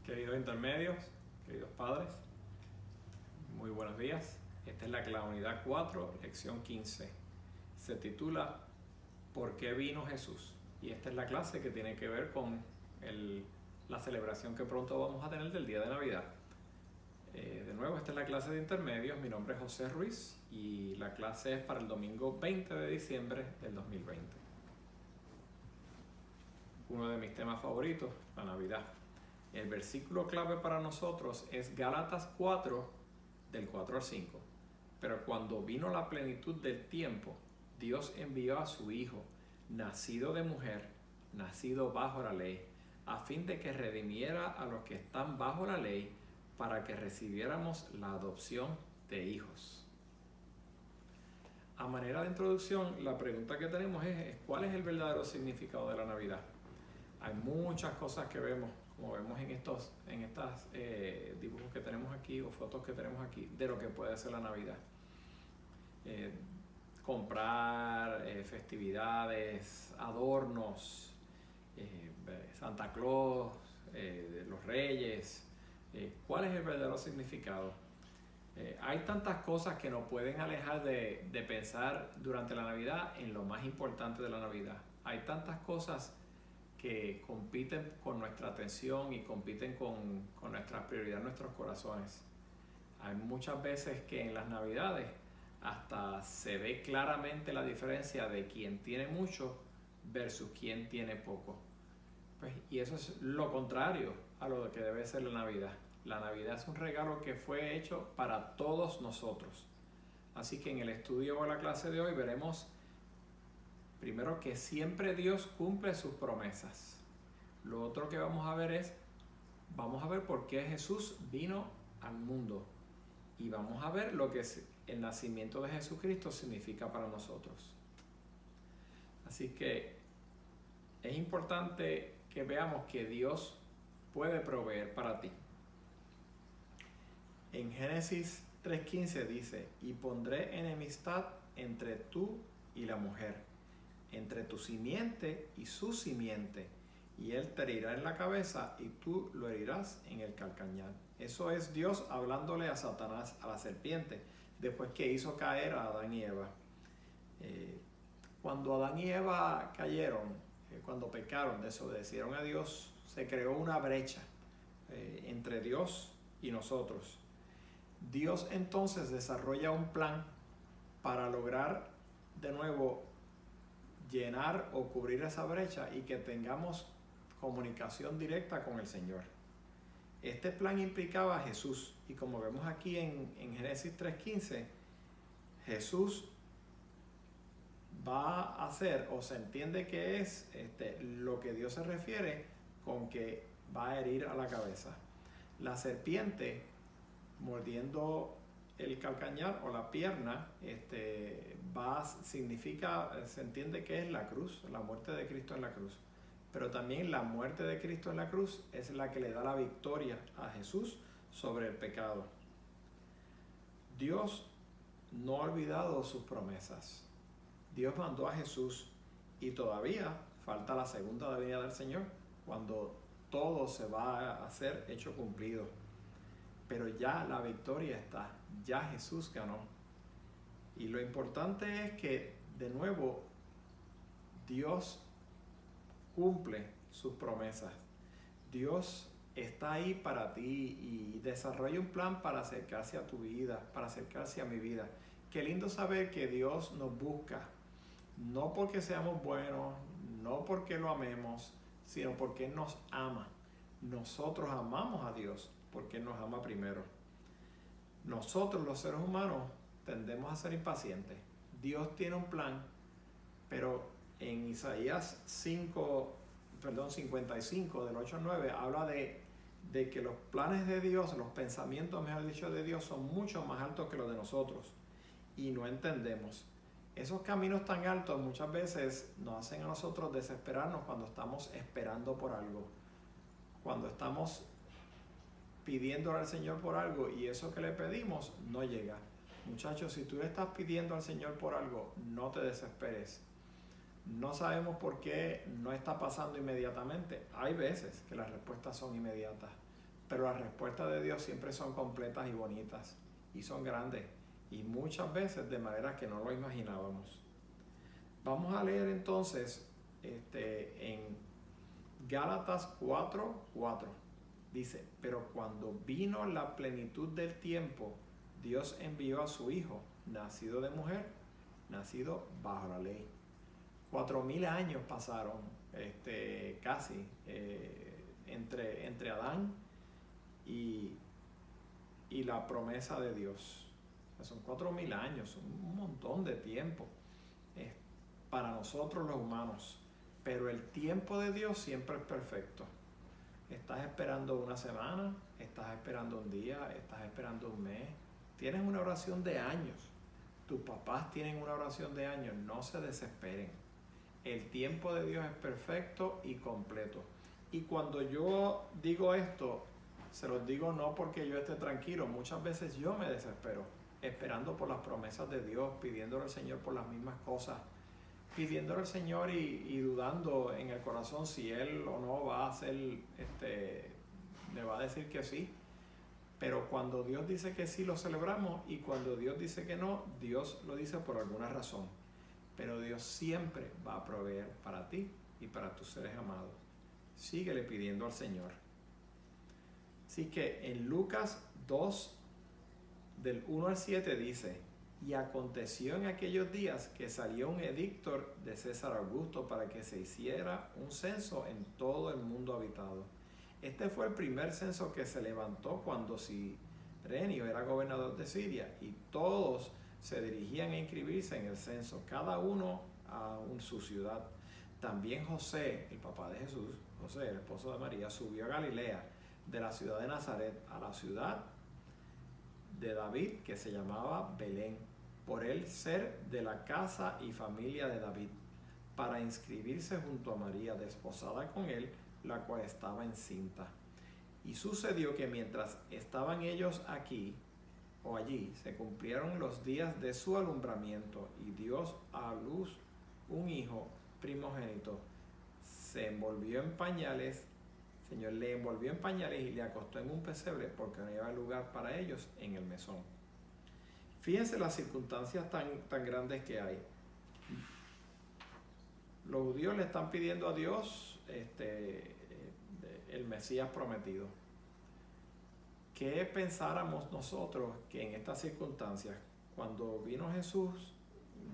Queridos intermedios, queridos padres, muy buenos días. Esta es la unidad 4, lección 15. Se titula ¿Por qué vino Jesús? Y esta es la clase que tiene que ver con la celebración que pronto vamos a tener del día de Navidad. De nuevo, esta es la clase de intermedios. Mi nombre es José Ruiz y la clase es para el domingo 20 de diciembre del 2020. Uno de mis temas favoritos, la Navidad. El versículo clave para nosotros es Gálatas 4, del 4 al 5. Pero cuando vino la plenitud del tiempo, Dios envió a su Hijo, nacido de mujer, nacido bajo la ley, a fin de que redimiera a los que están bajo la ley, para que recibiéramos la adopción de hijos. A manera de introducción, la pregunta que tenemos es ¿cuál es el verdadero significado de la Navidad? Hay muchas cosas que vemos, como vemos en estos dibujos que tenemos aquí o fotos que tenemos aquí, de lo que puede ser la Navidad. Comprar festividades, adornos, Santa Claus, los Reyes. ¿Cuál es el verdadero significado? Hay tantas cosas que nos pueden alejar de pensar durante la Navidad en lo más importante de la Navidad. Hay tantas cosas que compiten con nuestra atención y compiten con nuestra prioridad en nuestros corazones. Hay muchas veces que en las Navidades hasta se ve claramente la diferencia de quien tiene mucho versus quien tiene poco. Y eso es lo contrario a lo que debe ser la Navidad. La Navidad es un regalo que fue hecho para todos nosotros. Así que en el estudio o la clase de hoy veremos primero que siempre Dios cumple sus promesas. Lo otro que vamos a ver por qué Jesús vino al mundo. Y vamos a ver lo que el nacimiento de Jesucristo significa para nosotros. Así que es importante que veamos que Dios puede proveer para ti. En Génesis 3:15 dice, y pondré enemistad entre tú y la mujer, entre tu simiente y su simiente, y él te herirá en la cabeza y tú lo herirás en el calcañar. Eso es Dios hablándole a Satanás, a la serpiente, después que hizo caer a Adán y Eva. Cuando Adán y Eva cayeron, cuando pecaron, desobedecieron a Dios, se creó una brecha entre Dios y nosotros. Dios entonces desarrolla un plan para lograr de nuevo llenar o cubrir esa brecha y que tengamos comunicación directa con el Señor. Este plan implicaba a Jesús, y como vemos aquí en Génesis 3:15, Jesús va a hacer, o se entiende que es lo que Dios se refiere con que va a herir a la cabeza. La serpiente mordiendo el calcañar o la pierna, se entiende que es la cruz, la muerte de Cristo en la cruz. Pero también la muerte de Cristo en la cruz es la que le da la victoria a Jesús sobre el pecado. Dios no ha olvidado sus promesas. Dios mandó a Jesús y todavía falta la segunda venida del Señor, cuando todo se va a ser hecho cumplido. Pero ya la victoria está, ya Jesús ganó. Y lo importante es que, de nuevo, Dios cumple sus promesas. Dios está ahí para ti y desarrolla un plan para acercarse a tu vida, para acercarse a mi vida. Qué lindo saber que Dios nos busca, no porque seamos buenos, no porque lo amemos, sino porque Él nos ama. Nosotros amamos a Dios porque Él nos ama primero. Nosotros, los seres humanos, tendemos a ser impacientes. Dios tiene un plan, pero en Isaías 55, del 8 al 9, habla de que los planes de Dios, los pensamientos, mejor dicho, de Dios son mucho más altos que los de nosotros. Y no entendemos. Esos caminos tan altos muchas veces nos hacen a nosotros desesperarnos cuando estamos esperando por algo. Cuando estamos pidiéndole al Señor por algo y eso que le pedimos no llega. Muchachos, si tú le estás pidiendo al Señor por algo, no te desesperes. No sabemos por qué no está pasando inmediatamente. Hay veces que las respuestas son inmediatas, pero las respuestas de Dios siempre son completas y bonitas, y son grandes, y muchas veces de manera que no lo imaginábamos. Vamos a leer entonces en Gálatas 4:4. Dice, pero cuando vino la plenitud del tiempo, Dios envió a su Hijo, nacido de mujer, nacido bajo la ley. 4000 años pasaron casi entre Adán y la promesa de Dios. Son 4000 años, un montón de tiempo para nosotros los humanos. Pero el tiempo de Dios siempre es perfecto. Estás esperando una semana, estás esperando un día, estás esperando un mes. Tienes una oración de años. Tus papás tienen una oración de años. No se desesperen. El tiempo de Dios es perfecto y completo. Y cuando yo digo esto, se los digo no porque yo esté tranquilo. Muchas veces yo me desespero, esperando por las promesas de Dios, pidiéndole al Señor por las mismas cosas, pidiéndole al Señor y dudando en el corazón si Él o no va a hacer, le va a decir que sí. Pero cuando Dios dice que sí, lo celebramos, y cuando Dios dice que no, Dios lo dice por alguna razón. Pero Dios siempre va a proveer para ti y para tus seres amados. Síguele pidiendo al Señor. Así que en Lucas 2, del 1 al 7 dice: y aconteció en aquellos días que salió un edicto de César Augusto para que se hiciera un censo en todo el mundo habitado. Este fue el primer censo que se levantó cuando Cirenio era gobernador de Siria, y todos se dirigían a inscribirse en el censo, cada uno a su ciudad. También José, el papá de Jesús, José, el esposo de María, subió a Galilea, de la ciudad de Nazaret a la ciudad de David, que se llamaba Belén, por él ser de la casa y familia de David, para inscribirse junto a María, desposada con él, la cual estaba encinta. Y sucedió que mientras estaban ellos aquí o allí, se cumplieron los días de su alumbramiento, y dio a luz un hijo primogénito. Se envolvió en pañales, el Señor le envolvió en pañales y le acostó en un pesebre, porque no había lugar para ellos en el mesón. Fíjense las circunstancias tan grandes que hay. Los judíos le están pidiendo a Dios el Mesías prometido. ¿Qué pensáramos nosotros que en estas circunstancias, cuando vino Jesús,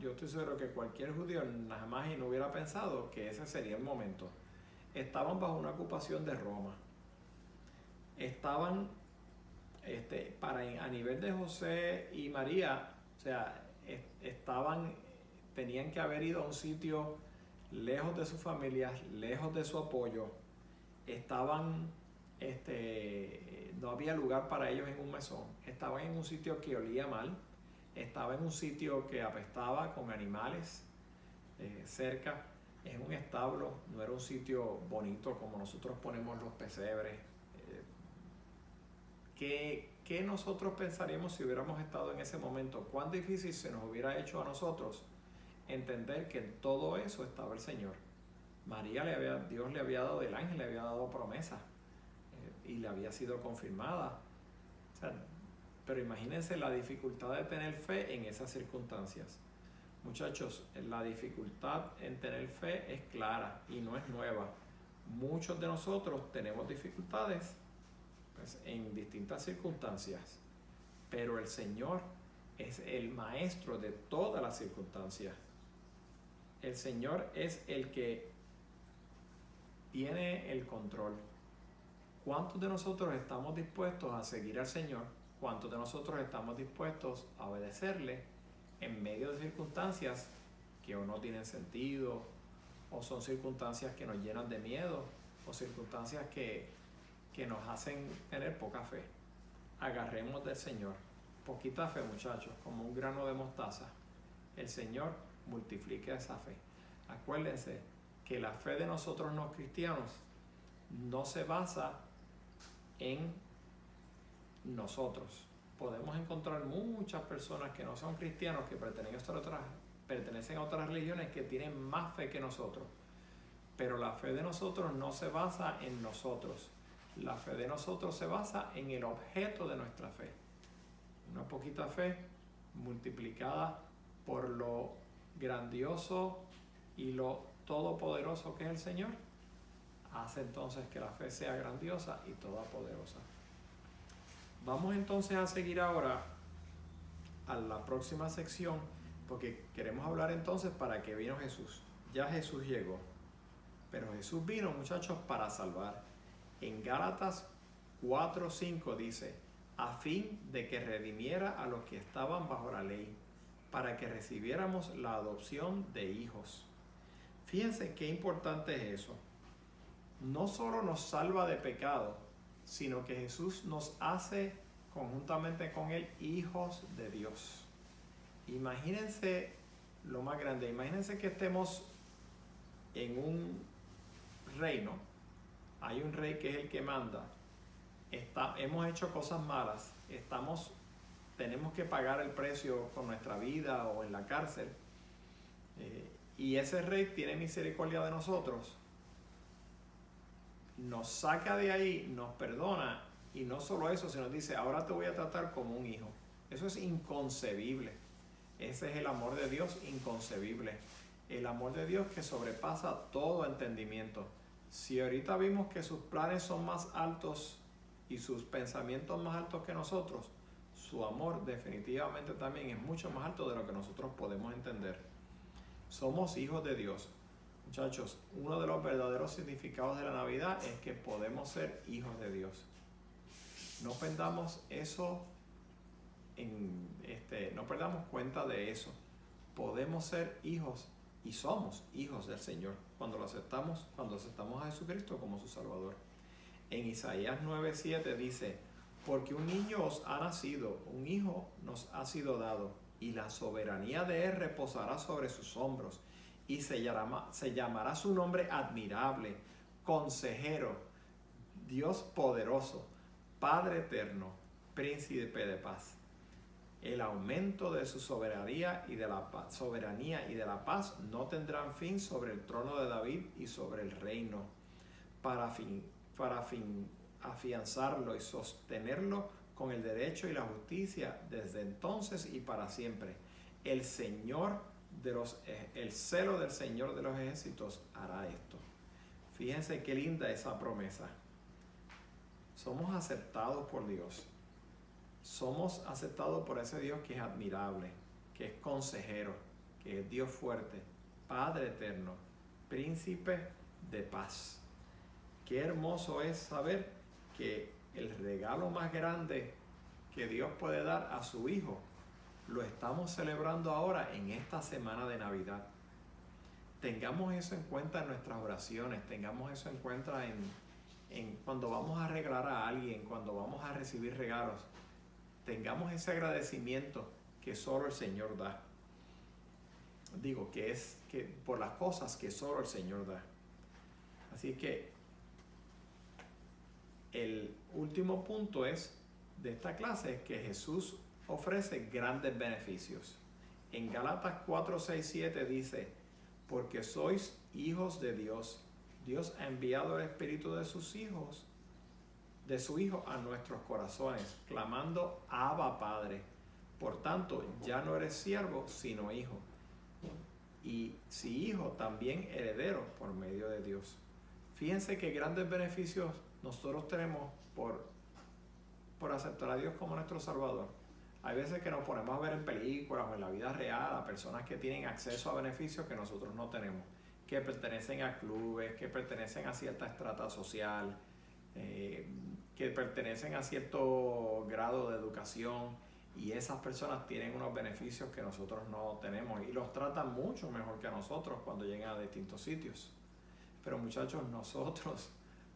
yo estoy seguro que cualquier judío jamás y no hubiera pensado que ese sería el momento? Estaban bajo una ocupación de Roma. Estaban a nivel de José y María, o sea, tenían que haber ido a un sitio lejos de sus familias, lejos de su apoyo. No había lugar para ellos en un mesón. Estaban en un sitio que olía mal, estaban en un sitio que apestaba, con animales cerca, en un establo. No era un sitio bonito como nosotros ponemos los pesebres. ¿Qué nosotros pensaríamos si hubiéramos estado en ese momento? ¿Cuán difícil se nos hubiera hecho a nosotros entender que en todo eso estaba el Señor? Dios le había dado, el ángel le había dado promesa, y le había sido confirmada. O sea, pero imagínense la dificultad de tener fe en esas circunstancias. Muchachos, la dificultad en tener fe es clara y no es nueva. Muchos de nosotros tenemos dificultades en distintas circunstancias, pero el Señor es el maestro de todas las circunstancias. El Señor es el que tiene el control. ¿Cuántos de nosotros estamos dispuestos a seguir al Señor? ¿Cuántos de nosotros estamos dispuestos a obedecerle en medio de circunstancias que o no tienen sentido, o son circunstancias que nos llenan de miedo, o circunstancias que nos hacen tener poca fe? Agarremos del Señor. Poquita fe, muchachos, como un grano de mostaza. El Señor multiplica esa fe. Acuérdense que la fe de nosotros los cristianos no se basa en nosotros. Podemos encontrar muchas personas que no son cristianos, que pertenecen a otras religiones, que tienen más fe que nosotros. Pero la fe de nosotros no se basa en nosotros. La fe de nosotros se basa en el objeto de nuestra fe. Una poquita fe multiplicada por lo grandioso y lo todopoderoso que es el Señor, hace entonces que la fe sea grandiosa y todopoderosa. Vamos entonces a seguir ahora a la próxima sección, porque queremos hablar entonces para qué vino Jesús. Ya Jesús llegó, pero Jesús vino, muchachos, para salvar. En Gálatas 4:5 dice, a fin de que redimiera a los que estaban bajo la ley, para que recibiéramos la adopción de hijos. Fíjense qué importante es eso. No solo nos salva de pecado, sino que Jesús nos hace conjuntamente con Él hijos de Dios. Imagínense lo más grande, imagínense que estemos en un reino, hay un rey que es el que manda, hemos hecho cosas malas, tenemos que pagar el precio con nuestra vida o en la cárcel, y ese rey tiene misericordia de nosotros, nos saca de ahí, nos perdona, y no solo eso, sino dice, ahora te voy a tratar como un hijo. Eso es inconcebible. Ese es el amor de Dios, inconcebible. El amor de Dios que sobrepasa todo entendimiento. Si ahorita vimos que sus planes son más altos y sus pensamientos más altos que nosotros, su amor definitivamente también es mucho más alto de lo que nosotros podemos entender. Somos hijos de Dios. Muchachos, uno de los verdaderos significados de la Navidad es que podemos ser hijos de Dios. No perdamos eso, no perdamos cuenta de eso. Podemos ser hijos y somos hijos del Señor cuando aceptamos a Jesucristo como su Salvador. En Isaías 9:7 dice, porque un niño os ha nacido, un hijo nos ha sido dado, y la soberanía de él reposará sobre sus hombros, y se llamará su nombre admirable, consejero, Dios poderoso, Padre eterno, príncipe de paz. El aumento de su soberanía y de la paz no tendrán fin sobre el trono de David y sobre el reino, para afianzarlo y sostenerlo con el derecho y la justicia desde entonces y para siempre. El celo del Señor de los ejércitos hará esto. Fíjense qué linda esa promesa. Somos aceptados por Dios. Somos aceptados por ese Dios que es admirable, que es consejero, que es Dios fuerte, Padre eterno, príncipe de paz. Qué hermoso es saber que el regalo más grande que Dios puede dar a su Hijo lo estamos celebrando ahora en esta semana de Navidad. Tengamos eso en cuenta en nuestras oraciones, tengamos eso en cuenta en cuando vamos a regalar a alguien, cuando vamos a recibir regalos. Tengamos ese agradecimiento que solo el Señor da. Digo, que por las cosas que solo el Señor da. Así que el último punto de esta clase es que Jesús ofrece grandes beneficios. En Gálatas 4:6-7 dice, porque sois hijos de Dios. Dios ha enviado el Espíritu de su Hijo a nuestros corazones, clamando, Abba, Padre. Por tanto, ya no eres siervo, sino hijo. Y si hijo, también heredero por medio de Dios. Fíjense qué grandes beneficios nosotros tenemos por aceptar a Dios como nuestro Salvador. Hay veces que nos ponemos a ver en películas o en la vida real a personas que tienen acceso a beneficios que nosotros no tenemos, que pertenecen a clubes, que pertenecen a cierta estrata social, que pertenecen a cierto grado de educación, y esas personas tienen unos beneficios que nosotros no tenemos y los tratan mucho mejor que a nosotros cuando llegan a distintos sitios. Pero muchachos,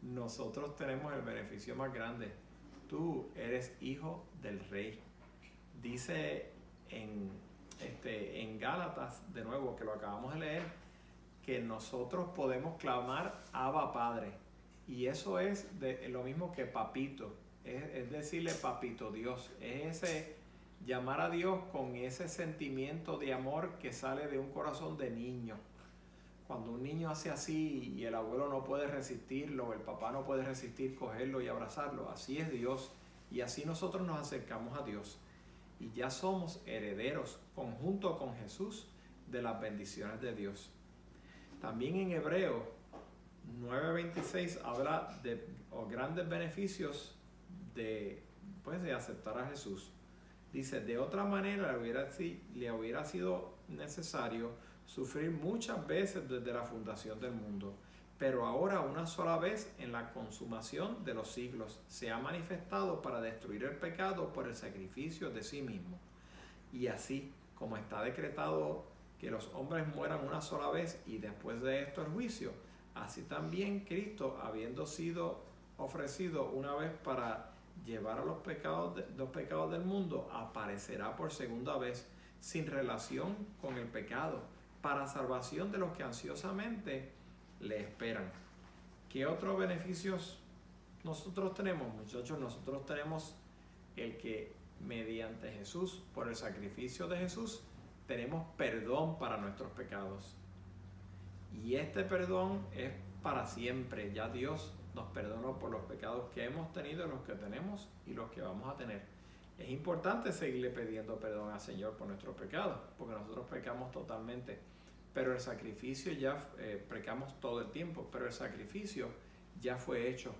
nosotros tenemos el beneficio más grande. Tú eres hijo del Rey. Dice en Gálatas, de nuevo, que lo acabamos de leer, que nosotros podemos clamar Abba, Padre. Y eso es lo mismo que papito. Es decirle papito Dios. Es llamar a Dios con ese sentimiento de amor que sale de un corazón de niño. Cuando un niño hace así y el abuelo no puede resistirlo, el papá no puede resistir cogerlo y abrazarlo, así es Dios. Y así nosotros nos acercamos a Dios. Y ya somos herederos, conjunto con Jesús, de las bendiciones de Dios. También en Hebreos 9:26 habla de los grandes beneficios de aceptar a Jesús. Dice, de otra manera le hubiera sido necesario sufrir muchas veces desde la fundación del mundo, pero ahora una sola vez en la consumación de los siglos se ha manifestado para destruir el pecado por el sacrificio de sí mismo. Y así como está decretado que los hombres mueran una sola vez y después de esto el juicio, así también Cristo, habiendo sido ofrecido una vez para llevar a los pecados del mundo, aparecerá por segunda vez sin relación con el pecado, para salvación de los que ansiosamente le esperan. ¿Qué otros beneficios nosotros tenemos, muchachos? Nosotros tenemos el que mediante Jesús, por el sacrificio de Jesús, tenemos perdón para nuestros pecados. Y este perdón es para siempre. Ya Dios nos perdonó por los pecados que hemos tenido, los que tenemos y los que vamos a tener. Es importante seguirle pidiendo perdón al Señor por nuestros pecados, porque nosotros pecamos totalmente. Pero el sacrificio pecamos todo el tiempo, pero el sacrificio ya fue hecho.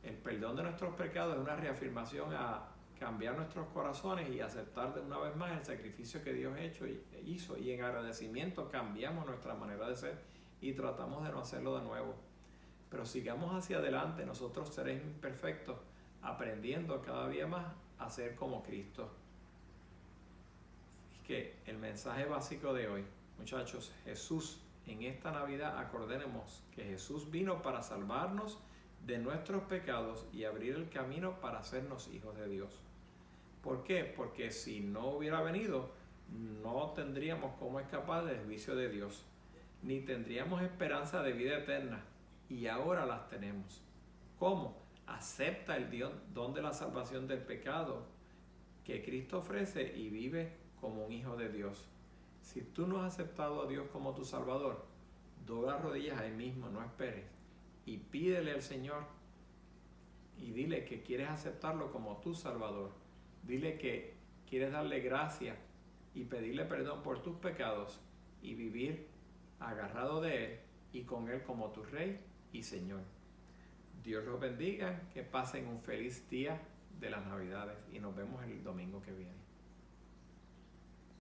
El perdón de nuestros pecados es una reafirmación a cambiar nuestros corazones y aceptar de una vez más el sacrificio que Dios hizo, y en agradecimiento cambiamos nuestra manera de ser y tratamos de no hacerlo de nuevo. Pero sigamos hacia adelante, nosotros seremos imperfectos, aprendiendo cada día más a ser como Cristo. Es que el mensaje básico de hoy, muchachos, Jesús, en esta Navidad acordemos que Jesús vino para salvarnos de nuestros pecados y abrir el camino para hacernos hijos de Dios. ¿Por qué? Porque si no hubiera venido, no tendríamos cómo escapar del juicio de Dios, ni tendríamos esperanza de vida eterna, y ahora las tenemos. ¿Cómo? Acepta el don de la salvación del pecado que Cristo ofrece y vive como un hijo de Dios. Si tú no has aceptado a Dios como tu Salvador, dobla rodillas ahí mismo, no esperes, y pídele al Señor y dile que quieres aceptarlo como tu Salvador. Dile que quieres darle gracia y pedirle perdón por tus pecados y vivir agarrado de Él y con Él como tu Rey y Señor. Dios los bendiga, que pasen un feliz día de las Navidades y nos vemos el domingo que viene.